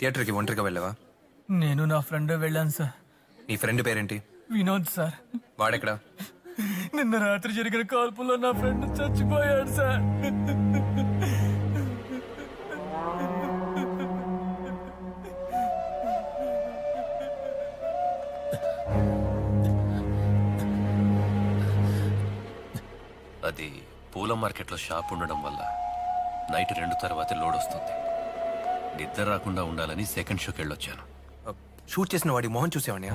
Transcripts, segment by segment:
థియేటర్కి ఒంటరిగా వెళ్ళావా? నేను నా ఫ్రెండ్ వెళ్ళాను సార్. నీ ఫ్రెండ్ పేరేంటి? వినోద్ సార్. వాడెక్కడా? నిన్న రాత్రి జరిగిన కాల్పుల్లో నా ఫ్రెండ్ చచ్చిపోయాడు సార్. అది పూల మార్కెట్లో షాప్ ఉండడం వల్ల నైట్ 2 తర్వాత లోడ్ వస్తుంది. నిద్ర రాకుండా ఉండాలని సెకండ్ షోకి వెళ్ళొచ్చాను. షూట్ చేసిన వాడి మొహం చూసేవాడియా?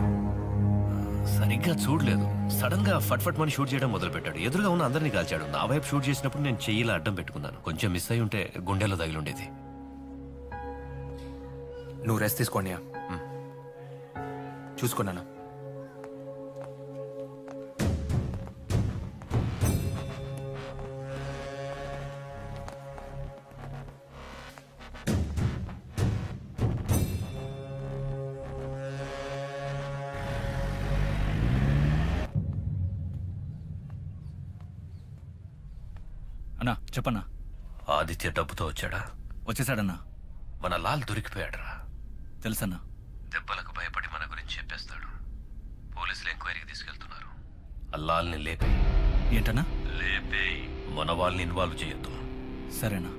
సరిగ్గా చూడలేదు. సడన్ గా ఫట్ ఫట్ మని షూట్ చేయడం మొదలు పెట్టాడు. ఎదురుగా ఉన్న అందరినీ కాల్చాడు. నా వైపు షూట్ చేసినప్పుడు నేను చెయ్యిలా అడ్డం పెట్టుకున్నాను. కొంచెం మిస్ అయి ఉంటే గుండెలో తగిలుండేది. నువ్వు రెస్ట్ తీసుకోండియా. చూసుకున్నాను. అన్నా చెప్పన్నా. ఆదిత్య డబ్బుతో వచ్చాడా? వచ్చేసాడన్నా. మన లాల్ దొరికిపోయాడురా. తెలుసన్నా. దెబ్బలకు భయపడి మన గురించి చెప్పేస్తాడు. పోలీసులు ఎంక్వైరీకి తీసుకెళ్తున్నారు. ఆ లాల్ని లేపే. ఏంటన్నా? లేపే. మన వాళ్ళని ఇన్వాల్వ్ చేయొద్దు. సరేనా.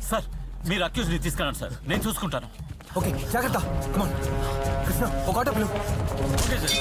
సార్ మీరు అక్యూజ్ ని తీసుకున్నాను సార్. నేను చూసుకుంటాను. ఓకే జాగ్రత్త. కమాన్ కృష్ణ, ఒక ఆటో పిలువు. Okay sir.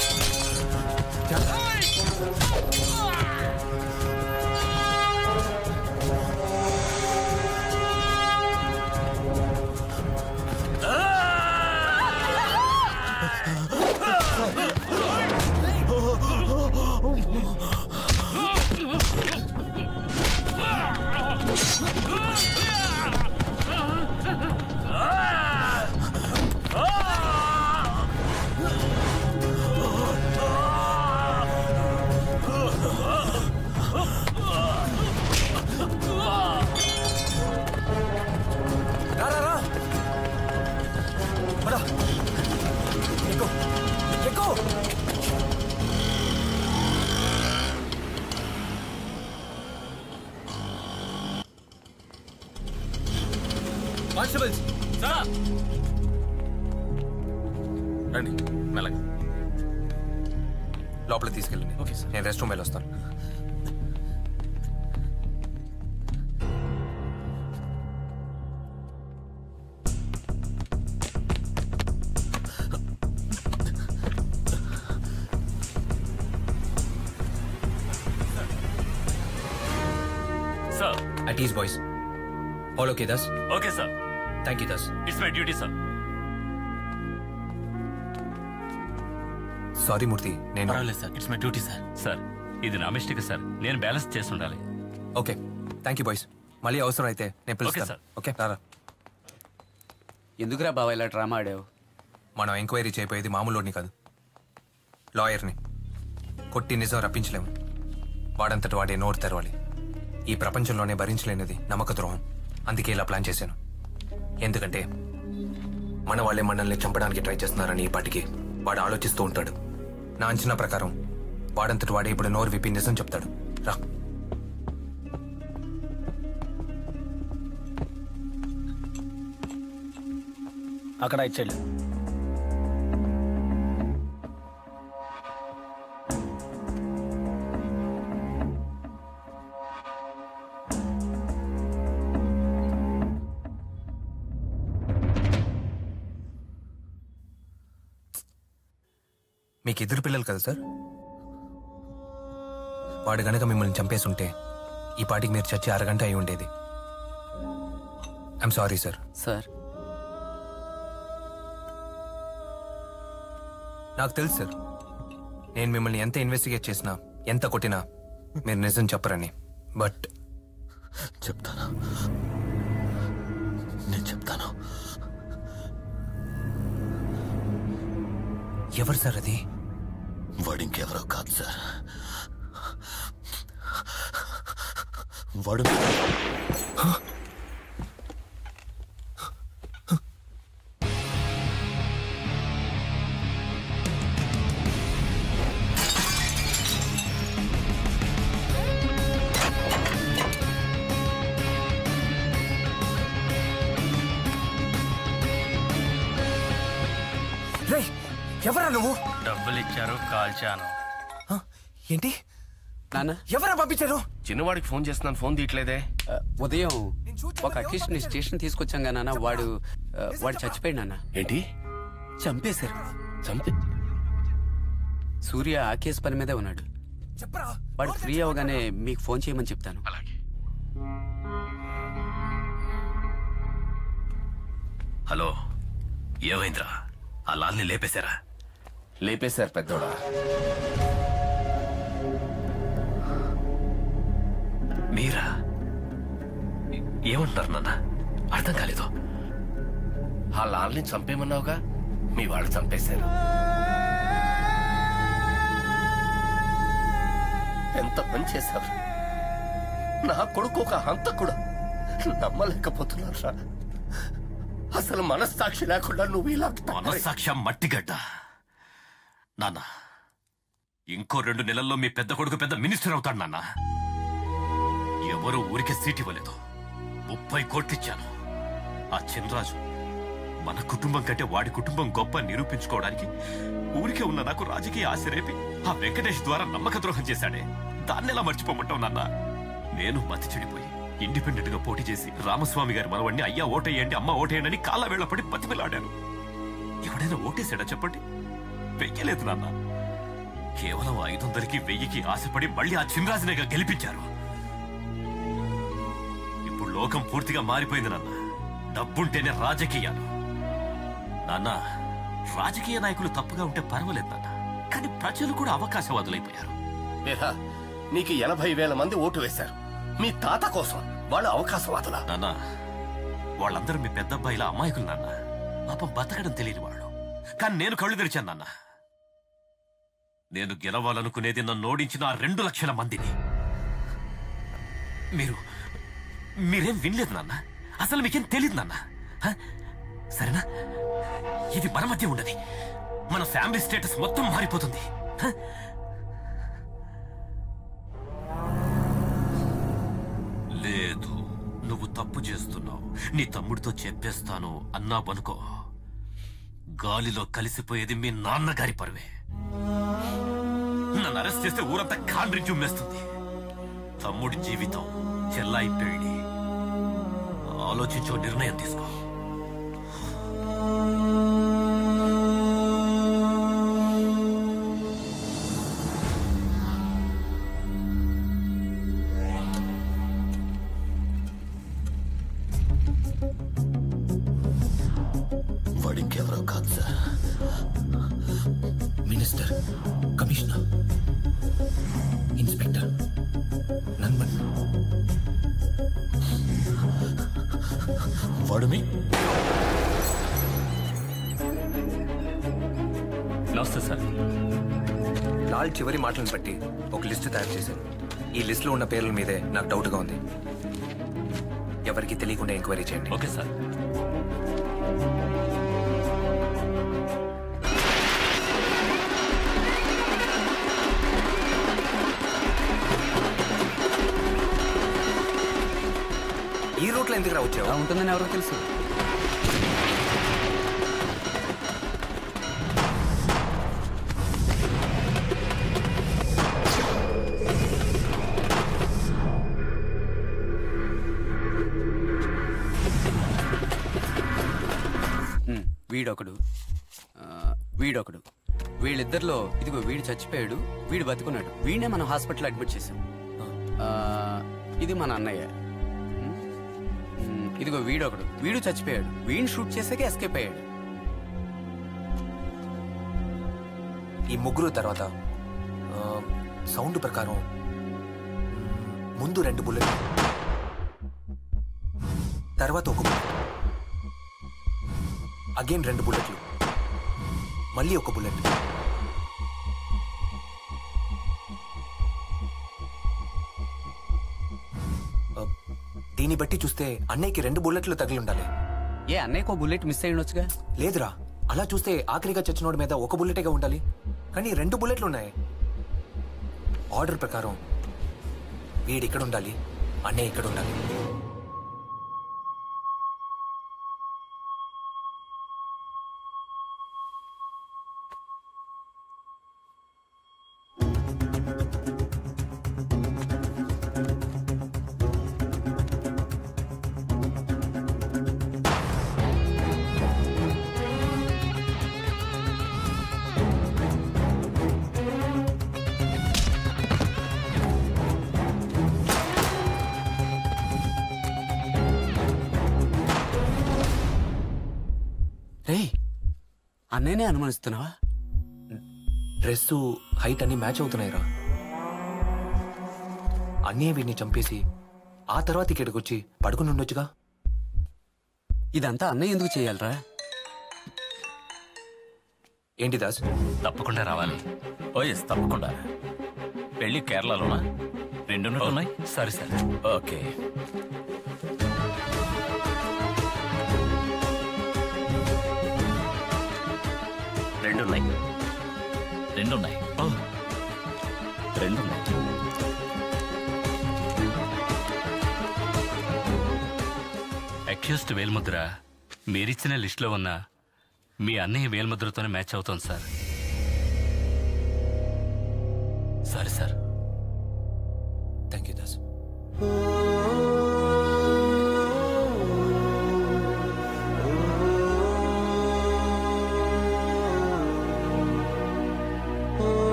కానిస్టేబుల్స్ సార్ రండి మెల్లగా లోపలికి తీసుకెళ్ళండి. Okay sir. నేను రెస్ట్ రూమ్ వెళ్ళి వస్తాను. Sir At ease, boys. All okay, Das? Okay sir. Thank you, Das. It's my duty sir. Sorry Murthy, నేను... పర్వాలేదు sir. It's my duty sir. Sir ఇది నా మిస్టేక్ సార్. నేను బ్యాలెన్స్ చేసి ఉండాలి. Okay thank you boys. మళ్ళీ అవసరం అయితే నేను పిలుస్తాను. సార్. ఓకే రారా. ఎందుకురా బావ ఇలా డ్రామా ఆడావు? మనం ఎంక్వైరీ చేయబోయేది మామూలుని కాదు, లాయర్ని. కొట్టి నిజం రప్పించలేము. వాడంతటి వాడే నోరు తెరవాలి. ఈ ప్రపంచంలోనే భరించలేనిది నమ్మక ద్రోహం. అందుకే ఇలా ప్లాన్ చేశాను. ఎందుకంటే మన వాళ్ళే మనల్ని చంపడానికి ట్రై చేస్తున్నారని ఈ పాటికి వాడు ఆలోచిస్తూ ఉంటాడు. నా అంచనా ప్రకారం వాడంతటి వాడే ఇప్పుడు నోరు విప్పి నిజం చెప్తాడు. రా. అక్కడ ఇచ్చేళ్ళు. మీకు ఇద్దరు పిల్లలు కదా సార్? వాడు గనక మిమ్మల్ని చంపేస్తుంటే ఈ పాటికి మీరు చచ్చి అరగంట అయి ఉండేది. I'm sorry sir. సార్ నాకు తెలుసు సార్, నేను మిమ్మల్ని ఎంత ఇన్వెస్టిగేట్ చేసినా ఎంత కొట్టినా మీరు నిజం చెప్పరని. బట్ చెప్తాను, నేను చెప్తాను. ఎవరు సార్ అది? వాడు ఇంకెవరో కాదు సార్, వాడు ఎవరా నువ్వు? డబ్బులు ఇచ్చారు, కాల్చాను. ఏంటి? నాన్న ఎవరా పంపించారు? చిన్నవాడికి ఫోన్ చేస్తున్నాను, ఫోన్ తీయట్లేదే. ఉదయం ఒక అక్యూషన్ ని స్టేషన్ తీసుకొచ్చాం గా నాన్న. వాడు చచ్చిపోయాడు నాన్న. ఏంటి? చంపేశారు. చంపి? సూర్య ఆ కేసు పని మీదే ఉన్నాడు. వాడు ఫ్రీ అవగానే మీకు ఫోన్ చేయమని చెప్తాను. అలాగే. హలో, ఏమైందిరా? ఆ లాల్ని లేపేశారా? లేపేశారు పెద్దోడా. మీరా? ఏమంటారు నాన్న? అర్థం కాలేదు. ఆ లాల్ని చంపేమన్నావుగా, మీ వాళ్ళు చంపేశారు. ఎంత పని చేశారు. నా కొడుకు ఒక హంతకుడు. నమ్మలేకపోతున్నారా? అసలు మనస్సాక్షి లేకుండా నువ్వు ఇలా మనస్సాక్ష్యం మట్టిగడ్డ. నాన్న, ఇంకో 2 నెలల్లో మీ పెద్ద కొడుకు పెద్ద మినిస్టర్ అవుతాడు నాన్న. ఎవరు ఊరికే సీట్ ఇవ్వలేదు. 30 కోట్లు ఇచ్చాను. ఆ చిన్రాజు మన కుటుంబం కంటే వాడి కుటుంబం గొప్ప నిరూపించుకోవడానికి ఊరికే ఉన్న నాకు రాజకీయ ఆశ రేపి ఆ వెంకటేష్ ద్వారా నమ్మక ద్రోహం చేశాడే. దాన్ని ఎలా మర్చిపోమంటావు నాన్న? నేను మతి చెడిపోయి ఇండిపెండెంట్ గా పోటీ చేసి రామస్వామి గారి మనవణ్ణి అయ్యా ఓటేయండి, అమ్మ ఓటేయండి అని కాళ్ళ వేళపడి బతిమిలాడాను. ఎవడైనా ఓటేసాడా చెప్పండి? వెయ్యలేదు నాన్న. కేవలం 500కి 1000కి ఆశపడి మళ్ళీ ఆ చిన్రాజునేగా గెలిపించారు. ఇప్పుడు లోకం పూర్తిగా మారిపోయింది నాన్న. డబ్బుంటేనే రాజకీయాలు. నాన్న, రాజకీయ నాయకులు తప్పుగా ఉంటే పర్వాలేదు నాన్న, కానీ ప్రజలు కూడా అవకాశవాదులైపోయారు. మీరా, నీకు 80,000 మంది ఓటు వేశారు. మీ తాత కోసం. వాళ్ళు అవకాశవాదులా? నాన్న, వాళ్ళందరూ మీ పెద్దబ్బాయిల అమాయకులు నాన్న. పాపం బతకడం తెలియని వాళ్ళు. కానీ నేను కళ్ళు తెరిచాను నాన్న. నేను గెలవాలనుకునేది నన్ను ఓడించిన 2 లక్షల మందిని. మీరేం వినలేదు నాన్న. అసలు మీకేం తెలియదు నాన్న. సరేనా? ఇది మన మధ్య ఉండదు. మన ఫ్యామిలీ స్టేటస్ మొత్తం మారిపోతుంది. లేదు, నువ్వు తప్పు చేస్తున్నావు. నీ తమ్ముడితో చెప్పేస్తాను అన్నా బనుకో, గాలిలో కలిసిపోయేది మీ నాన్నగారి పరువే. నన్ను అరెస్ట్ చేస్తే ఊరంతా కాండ్రి చుమ్మేస్తుంది. తమ్ముడి జీవితం, చెల్లాయి పెళ్లి. ఆలోచించో, నిర్ణయం తీసుకో. వాడు ఇంకెవరో కాదు సార్, మినిస్టర్, కమిషనర్, ఇన్స్పెక్టర్ నన్మన్. వాడు మీ నమస్తే సార్. లాల్ చివరి మాటలను బట్టి ఒక లిస్టు తయారు చేశాను. ఈ లిస్టులో ఉన్న పేర్ల మీదే నాకు డౌట్గా ఉంది. ఎవరికి తెలియకుండా ఎంక్వైరీ చేయండి. Okay sir. ఈ రూట్లో ఎందుకు రా వచ్చావు? ఉంటుందని ఎవరో తెలుసు. వీడొకడు, వీళ్ళిద్దరిలో ఇదిగో వీడు చచ్చిపోయాడు, వీడు బతుకున్నాడు. వీడినే మనం హాస్పిటల్ అడ్మిట్ చేసాం. ఇది మన అన్నయ్య. ఇదిగో వీడొకడు, వీడు చచ్చిపోయాడు. వీడిని షూట్ చేసాక ఎస్కేప్ అయ్యాడు. ఈ ముగ్గురు తర్వాత సౌండ్ ప్రకారం ముందు 2 బుల్లెట్లు, తర్వాత 1 బుల్లెట్, అగైన్ 2 బుల్లెట్లు, మళ్ళీ 1 బుల్లెట్. దీన్ని బట్టి చూస్తే అన్నయ్యకి 2 బుల్లెట్లు తగిలి ఉండాలి. ఏ అన్నయ్యకు బుల్లెట్ మిస్ అయ్యొచ్చుగా? లేదురా, అలా చూస్తే ఆఖరిగా చచ్చినోడి మీద 1 బుల్లెటేగా ఉండాలి, కానీ 2 బుల్లెట్లు ఉన్నాయి. ఆర్డర్ ప్రకారం వీడు ఇక్కడ ఉండాలి, అన్నయ్య ఇక్కడ ఉండాలి. అన్నయ్యనే అనుమానిస్తున్నావా? డ్రెస్సు, హైట్ అన్ని మ్యాచ్ అవుతున్నాయిరా. అన్నయ్య వీడిని చంపేసి ఆ తర్వాత ఇక్కడికి వచ్చి పడుకుని ఉండొచ్చుగా. ఇదంతా అన్నయ్య ఎందుకు చేయాలరా? ఏంటి దాస్? తప్పకుండా రావాలి. ఓ ఎస్, తప్పకుండా. పెళ్లి కేరళలోనా? 2 ఉన్నాయి. సరే సార్. ఓకే. రెండున్నాయి. అక్యూస్డ్ వేల్ముద్ర మీరిచ్చిన లిస్టులో ఉన్న మీ అన్నయ్య వేల్ముద్రతోనే మ్యాచ్ అవుతోంది సార్. సరే సార్, థ్యాంక్ యూ దాస్.